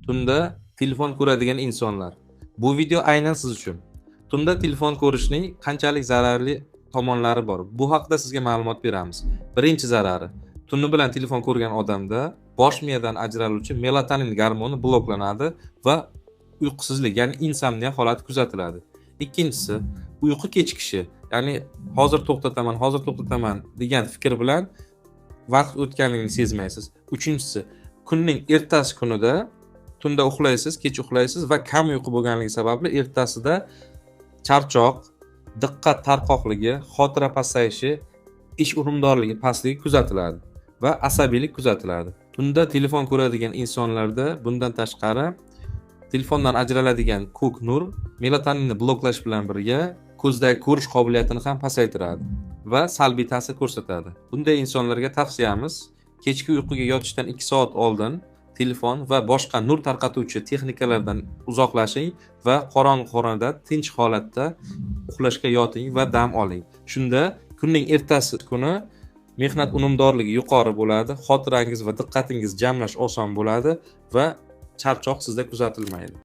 Tunda telefon ko'radigan insonlar. Bu video aynan siz uchun. Tunda telefon ko'rishning qanchalik zararli tomonlari bor. Bu haqida sizga ma'lumot beramiz. Birinchi zarari. Tuni bilan telefon ko'rgan odamda bosh miyadan ajraluvchi melatonin gormoni bloklanadi va uyqusizlik, ya'ni insomniya holati kuzatiladi. Ikkinchisi, uyqu kechikishi, ya'ni hozir to'xtataman degan fikr bilan vaqt o'tganligini sezmaysiz. Uchinchisi, kunning ertasi kunida tunda uxlaysiz, kech uxlaysiz va kam uyqu bo'lganligi sababli ertasida charchoq, diqqat tarqoqligi, xotira pasayishi, ish unumdorligi pastligi kuzatiladi va asabiylik kuzatiladi. Tunda telefon ko'radigan insonlarda bundan tashqari telefondan ajraladigan ko'k nur melatoninni bloklash bilan birga ko'zdagi ko'rish qobiliyatini ham pasaytiradi va salbiy ta'sir ko'rsatadi. Bunday insonlarga tavsiyamiz kechki uyquga yotishdan 2 soat oldin telefon va boshqa nur tarqatuvchi texnikalardan uzoqlashing va qorong'i xonada tinch holatda uxlashga yoting va dam oling. Shunda kunning ertasi kuni mehnat unumdorligi yuqori bo'ladi, xotirangiz va diqqatingiz jamlash oson bo'ladi va charchoq sizda kuzatilmaydi.